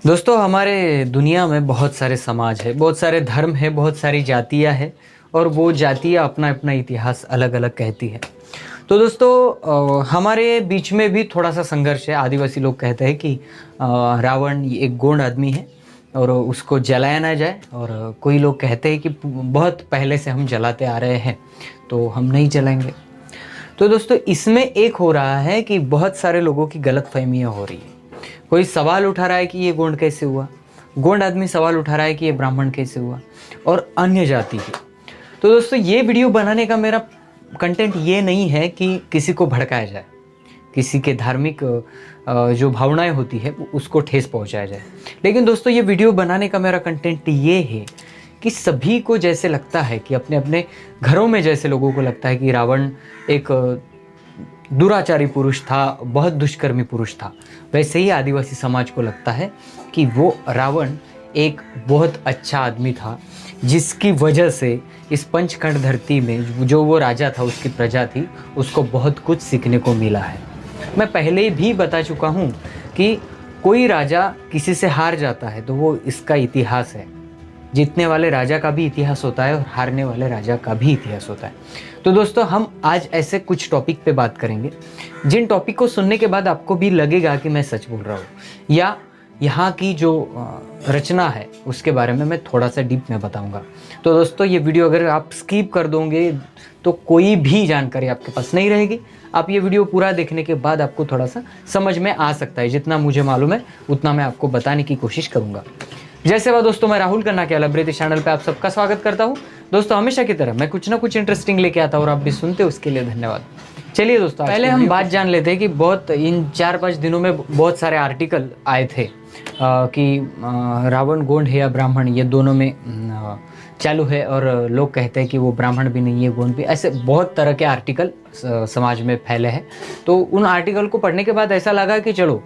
दोस्तों हमारे दुनिया में बहुत सारे समाज है, बहुत सारे धर्म है, बहुत सारी जातियाँ है और वो जातियाँ अपना अपना इतिहास अलग अलग कहती है। तो दोस्तों हमारे बीच में भी थोड़ा सा संघर्ष है। आदिवासी लोग कहते हैं कि रावण ये एक गोंड आदमी है और उसको जलाया ना जाए, और कोई लोग कहते हैं कि बहुत पहले से हम जलाते आ रहे हैं तो हम नहीं जलाएंगे। तो दोस्तों इसमें एक हो रहा है कि बहुत सारे लोगों की गलतफहमियां हो रही है। कोई सवाल उठा रहा है कि ये गोंड कैसे हुआ, गोंड आदमी सवाल उठा रहा है कि ये ब्राह्मण कैसे हुआ, और अन्य जाति के। तो दोस्तों ये वीडियो बनाने का मेरा कंटेंट ये नहीं है कि किसी को भड़काया जाए, किसी के धार्मिक जो भावनाएं होती है उसको ठेस पहुंचाया जाए। लेकिन दोस्तों ये वीडियो बनाने का मेरा कंटेंट ये है कि सभी को जैसे लगता है कि अपने अपने घरों में जैसे लोगों को लगता है कि रावण एक दुराचारी पुरुष था, बहुत दुष्कर्मी पुरुष था, वैसे ही आदिवासी समाज को लगता है कि वो रावण एक बहुत अच्छा आदमी था, जिसकी वजह से इस पंचखंड धरती में जो वो राजा था, उसकी प्रजा थी, उसको बहुत कुछ सीखने को मिला है। मैं पहले भी बता चुका हूँ कि कोई राजा किसी से हार जाता है तो वो इसका इतिहास है। जीतने वाले राजा का भी इतिहास होता है और हारने वाले राजा का भी इतिहास होता है। तो दोस्तों हम आज ऐसे कुछ टॉपिक पे बात करेंगे जिन टॉपिक को सुनने के बाद आपको भी लगेगा कि मैं सच बोल रहा हूँ, या यहाँ की जो रचना है उसके बारे में मैं थोड़ा सा डीप में बताऊँगा। तो दोस्तों ये वीडियो अगर आप स्किप कर दोगे तो कोई भी जानकारी आपके पास नहीं रहेगी। आप ये वीडियो पूरा देखने के बाद आपको थोड़ा सा समझ में आ सकता है। जितना मुझे मालूम है उतना मैं आपको बताने की कोशिश करूँगा। जैसे वह दोस्तों मैं राहुल कन्ना के अलबरेती चैनल पे आप सबका स्वागत करता हूँ। दोस्तों हमेशा की तरह मैं कुछ ना कुछ इंटरेस्टिंग लेके आता हूँ और आप भी सुनते हो, उसके लिए धन्यवाद। चलिए दोस्तों पहले हम बात जान लेते हैं कि बहुत इन 4-5 दिनों में बहुत सारे आर्टिकल आए थे कि रावण गोंड है या ब्राह्मण, ये दोनों में चालू है, और लोग कहते हैं कि वो ब्राह्मण भी नहीं है, गोंड भी। ऐसे बहुत तरह के आर्टिकल समाज में फैले हैं। तो उन आर्टिकल को पढ़ने के बाद ऐसा लगा कि चलो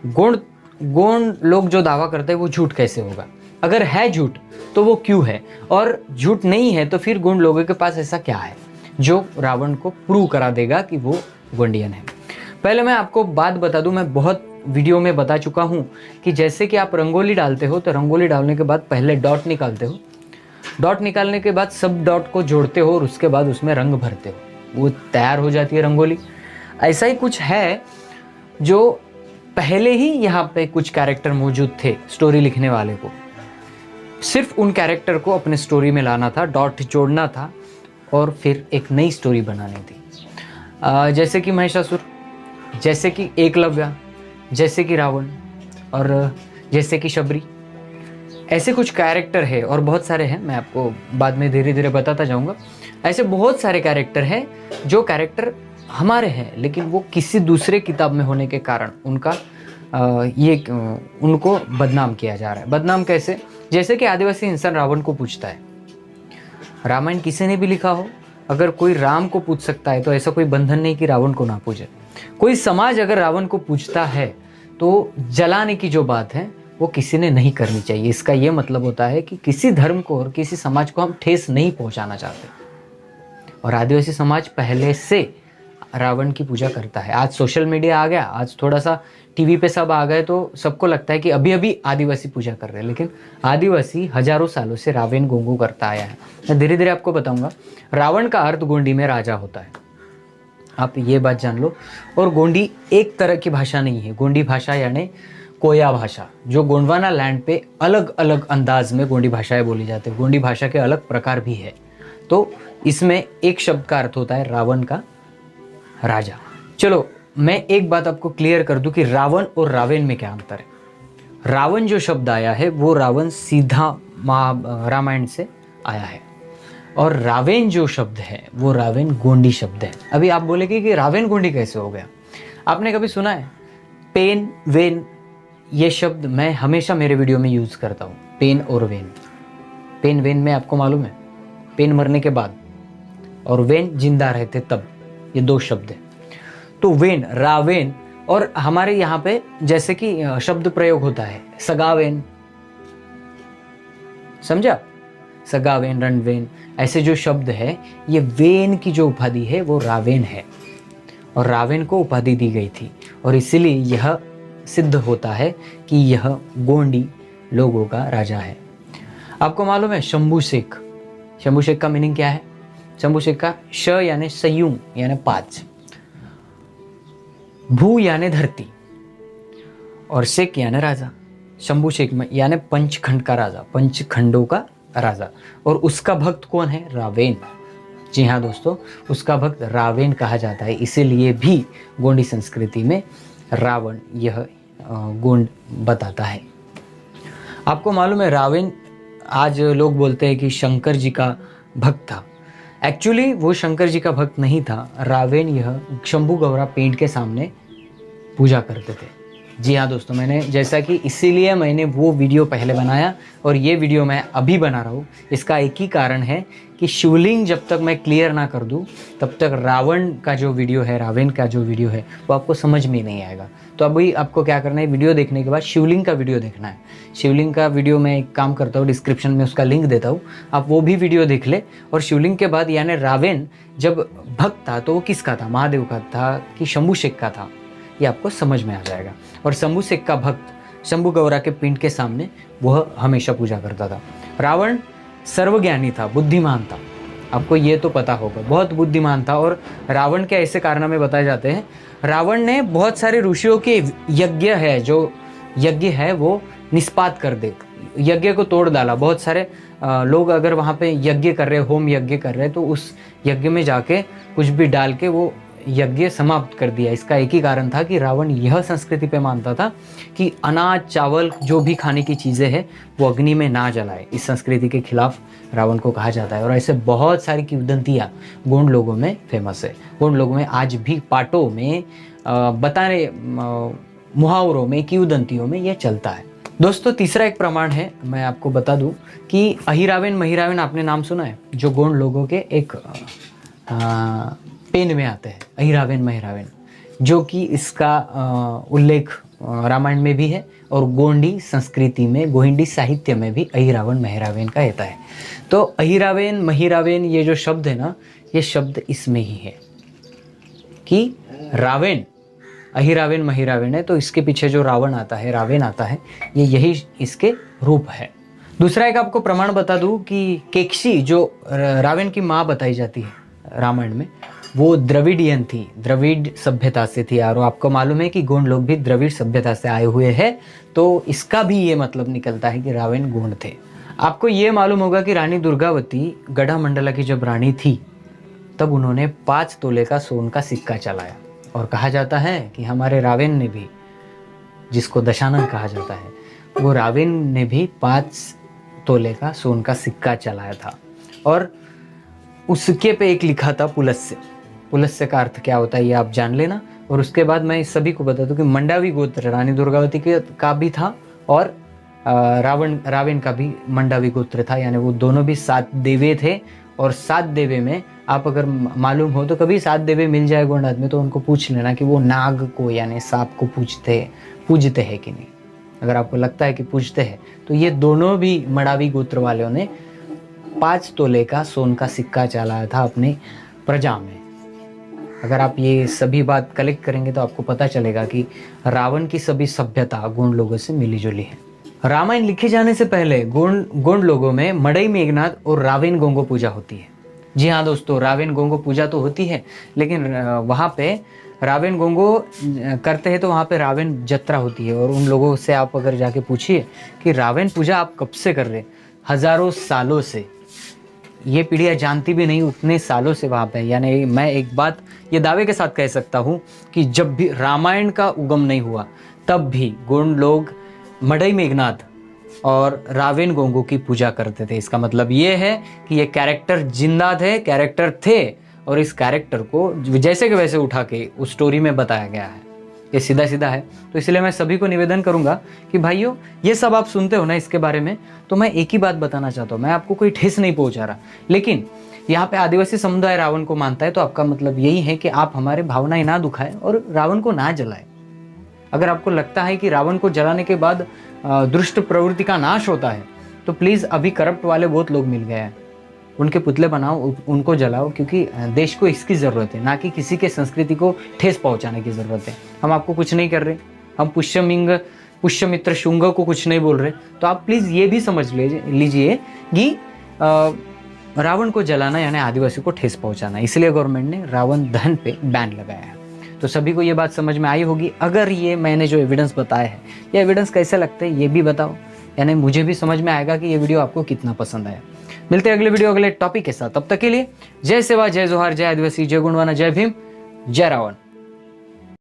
गोंड लोग जो दावा करते हैं वो झूठ कैसे होगा, अगर है झूठ तो वो क्यों है, और झूठ नहीं है तो फिर गोंड लोगों के पास ऐसा क्या है जो रावण को प्रूव करा देगा कि वो गोंडियन है। पहले मैं आपको बात बता दूं, मैं बहुत वीडियो में बता चुका हूं कि जैसे कि आप रंगोली डालते हो तो रंगोली डालने के बाद पहले डॉट निकालते हो, डॉट निकालने के बाद सब डॉट को जोड़ते हो और उसके बाद उसमें रंग भरते हो, वो तैयार हो जाती है रंगोली। ऐसा ही कुछ है जो पहले ही यहाँ पे कुछ कैरेक्टर मौजूद थे स्टोरी लिखने वाले को, सिर्फ उन कैरेक्टर को अपने स्टोरी में लाना था, डॉट जोड़ना था और फिर एक नई स्टोरी बनानी थी। जैसे कि महिषासुर, जैसे कि एकलव्य, जैसे कि रावण और जैसे कि शबरी, ऐसे कुछ कैरेक्टर है और बहुत सारे हैं, मैं आपको बाद में धीरे धीरे बताता जाऊंगा। ऐसे बहुत सारे कैरेक्टर हैं जो कैरेक्टर हमारे हैं लेकिन वो किसी दूसरे किताब में होने के कारण उनका उनको बदनाम किया जा रहा है। बदनाम कैसे? जैसे कि आदिवासी इंसान रावण को पूछता है, रामायण किसी ने भी लिखा हो, अगर कोई राम को पूछ सकता है तो ऐसा कोई बंधन नहीं कि रावण को ना पूछे। कोई समाज अगर रावण को पूछता है तो जलाने की जो बात है वो किसी ने नहीं करनी चाहिए। इसका ये मतलब होता है कि किसी धर्म को और किसी समाज को हम ठेस नहीं पहुंचाना चाहते, और आदिवासी समाज पहले से रावण की पूजा करता है। आज सोशल मीडिया आ गया, आज थोड़ा सा टीवी पे सब आ गए तो सबको लगता है कि अभी अभी आदिवासी पूजा कर रहे हैं, लेकिन आदिवासी हजारों सालों से रावण गोंगू करता आया है। मैं धीरे धीरे आपको बताऊंगा। रावण का अर्थ गोंडी में राजा होता है, आप ये बात जान लो। और गोंडी एक तरह की भाषा नहीं है, गोंडी भाषा यानी कोया भाषा, जो गोंडवाना लैंड पे अलग अलग अंदाज में गोंडी भाषाएं बोली जाती है। गोंडी भाषा के अलग प्रकार भी है। तो इसमें एक शब्द का अर्थ होता है रावण का राजा। चलो मैं एक बात आपको क्लियर कर दूं कि रावण और रावण में क्या अंतर है। रावण जो शब्द आया है वो रावण सीधा रामायण से आया है, और रावण जो शब्द है वो रावण गोंडी शब्द है। अभी आप बोलेंगे कि रावण गोंडी कैसे हो गया? आपने कभी सुना है पेन वेन? ये शब्द मैं हमेशा मेरे वीडियो में यूज करता हूँ, पेन और वेन। पेन वेन में आपको मालूम है, पेन मरने के बाद और वेन जिंदा रहते तब, ये दो शब्द है। तो वेन, रावेन, और हमारे यहाँ पे जैसे कि शब्द प्रयोग होता है सगावेन, समझा? सगावेन, रणवेन, ऐसे जो शब्द है, ये वेन की जो उपाधि है वो रावेन है, और रावेन को उपाधि दी गई थी, और इसीलिए यह सिद्ध होता है कि यह गोंडी लोगों का राजा है। आपको मालूम है शंभू शेख, शंभू शेख का मीनिंग क्या है? शंभू शेख का श यानी संयुग यानी 5, भू यानी धरती और शेख यानी राजा। शंभू शेख में यानी पंचखंड का राजा, पंचखंडों का राजा। और उसका भक्त कौन है? रावण। जी हाँ दोस्तों, उसका भक्त रावण कहा जाता है। इसीलिए भी गोंडी संस्कृति में रावण यह गुण बताता है। आपको मालूम है रावण, आज लोग बोलते हैं कि शंकर जी का भक्त था। एक्चुअली वो शंकर जी का भक्त नहीं था। रावण यह शंभू गौरा पेंट के सामने पूजा करते थे। जी हाँ दोस्तों, मैंने जैसा कि इसीलिए मैंने वो वीडियो पहले बनाया और ये वीडियो मैं अभी बना रहा हूँ। इसका एक ही कारण है कि शिवलिंग जब तक मैं क्लियर ना कर दूँ तब तक रावण का जो वीडियो है, रावण का जो वीडियो है वो आपको समझ में नहीं आएगा। तो अभी आपको क्या करना है, वीडियो देखने के बाद शिवलिंग का वीडियो देखना है। शिवलिंग का वीडियो मैं एक काम करता हूँ, डिस्क्रिप्शन में उसका लिंक देता हूँ, आप वो भी वीडियो देख ले। और शिवलिंग के बाद यानी रावण जब भक्त था तो वो किसका था? महादेव का था कि शंभू शेख का था? ये आपको समझ में आ जाएगा। और शंभू शेख का भक्त शंभू गौरा के पिंड के सामने वह हमेशा पूजा करता था। रावण सर्वज्ञानी था, बुद्धिमान था, आपको ये तो पता होगा, बहुत बुद्धिमान था। और रावण के ऐसे कारनामे बताए जाते हैं। रावण ने बहुत सारे ऋषियों के यज्ञ है, जो यज्ञ है वो निष्पात कर दे, यज्ञ को तोड़ डाला। बहुत सारे लोग अगर वहाँ पे यज्ञ कर रहे, होम यज्ञ कर रहे, तो उस यज्ञ में जाके कुछ भी डाल के वो यज्ञ समाप्त कर दिया। इसका एक ही कारण था कि रावण यह संस्कृति पे मानता था कि अनाज चावल जो भी खाने की चीज़ें हैं वो अग्नि में ना जलाए। इस संस्कृति के खिलाफ रावण को कहा जाता है। और ऐसे बहुत सारी किंवदंतियाँ गोंड लोगों में फेमस है। गोंड लोगों में आज भी पाटों में बताने मुहावरों में, किंवदंतियों में यह चलता है। दोस्तों तीसरा एक प्रमाण है, मैं आपको बता दूं कि अहिरावण महिरावण आपने नाम सुना है? जो गोंड लोगों के एक पेन में आते हैं, अहिरावण महिरावण, जो कि इसका उल्लेख रामायण में भी है और गोंडी संस्कृति में, गोहिंडी साहित्य में भी अहिरावण महिरावण का रहता है। तो अहिरावण महिरावण ये जो शब्द है ना, ये शब्द इसमें ही है कि रावण अहिरावण महिरावण है, तो इसके पीछे जो रावण आता है, रावण आता है, ये यही इसके रूप है। दूसरा एक आपको प्रमाण बता दूं कि केकसी जो रावण की माँ बताई जाती है रामायण में, वो द्रविडियन थी, द्रविड़ सभ्यता से थी। और आपको मालूम है कि गोंड लोग भी द्रविड़ सभ्यता से आए हुए हैं, तो इसका भी ये मतलब निकलता है कि रावण गोंड थे। आपको ये मालूम होगा कि रानी दुर्गावती गढ़ामंडला की जब रानी थी तब उन्होंने 5 तोले का सोन का सिक्का चलाया। और कहा जाता है कि हमारे रावण ने भी, जिसको दशानन कहा जाता है, वो रावण ने भी 5 तोले का सोन का सिक्का चलाया था। और उसके पे एक लिखा था पुलस्य। पुलस्य का अर्थ क्या होता है ये आप जान लेना। और उसके बाद मैं इस सभी को बता दूं कि मंडावी गोत्र रानी दुर्गावती का भी था और रावण का भी मंडावी गोत्र था। यानी वो दोनों भी 7 देवे थे। और 7 देवे में आप अगर मालूम हो तो कभी 7 देवे मिल जाए गोंड आदमी तो उनको पूछ लेना कि वो नाग को यानी सांप को पूजते हैं कि नहीं। अगर आपको लगता है कि पूजते हैं तो ये दोनों भी मंडावी गोत्र वालों ने 5 तोले का सोन का सिक्का चलाया था अपने प्रजा में। अगर आप ये सभी बात कलेक्ट करेंगे तो आपको पता चलेगा कि रावण की सभी सभ्यता गोंड लोगों से मिली जुली है। रामायण लिखे जाने से पहले गोंड लोगों में मड़ई मेघनाथ और रावण गोंगो पूजा होती है। जी हाँ दोस्तों, रावण गोंगो पूजा तो होती है, लेकिन वहाँ पे रावण गोंगो करते हैं तो वहाँ पे रावण जत्रा होती है। और उन लोगों से आप अगर जाके पूछिए कि रावण पूजा आप कब से कर रहे, हजारों सालों से। ये पीढ़ियाँ जानती भी नहीं, उतने सालों से वहाँ पे। यानी मैं एक बात ये दावे के साथ कह सकता हूँ कि जब भी रामायण का उगम नहीं हुआ तब भी गोंड लोग मड़ई मेघनाथ और रावण गोंगो की पूजा करते थे। इसका मतलब ये है कि ये कैरेक्टर जिंदा थे, कैरेक्टर थे, और इस कैरेक्टर को जैसे के वैसे उठा के उस स्टोरी में बताया गया है। ये सीधा सीधा है। तो इसलिए मैं सभी को निवेदन करूंगा कि भाइयों, ये सब आप सुनते हो ना इसके बारे में, तो मैं एक ही बात बताना चाहता हूँ। मैं आपको कोई ठेस नहीं पहुंचा रहा, लेकिन यहाँ पे आदिवासी समुदाय रावण को मानता है तो आपका मतलब यही है कि आप हमारे भावनाएं ना दुखाएं और रावण को ना जलाएं। अगर आपको लगता है कि रावण को जलाने के बाद दुष्ट प्रवृत्ति का नाश होता है तो प्लीज़, अभी करप्ट वाले बहुत लोग मिल गए हैं, उनके पुतले बनाओ, उनको जलाओ, क्योंकि देश को इसकी ज़रूरत है, ना कि किसी के संस्कृति को ठेस पहुंचाने की ज़रूरत है। हम आपको कुछ नहीं कर रहे, हम पुष्यमित्र शुंग को कुछ नहीं बोल रहे। तो आप प्लीज ये भी समझ लीजिए कि रावण को जलाना यानी आदिवासी को ठेस पहुंचाना, इसलिए गवर्नमेंट ने रावण दहन पे बैन लगाया है। तो सभी को ये बात समझ में आई होगी। अगर ये मैंने जो एविडेंस बताया है, ये एविडेंस कैसे लगते हैं ये भी बताओ, यानी मुझे भी समझ में आएगा कि ये वीडियो आपको कितना पसंद आया। मिलते हैं अगले वीडियो अगले टॉपिक के साथ, तब तक के लिए जय सेवा, जय जोहार, जय आदिवासी, जय गुणवाना, जय भीम, जय रावण।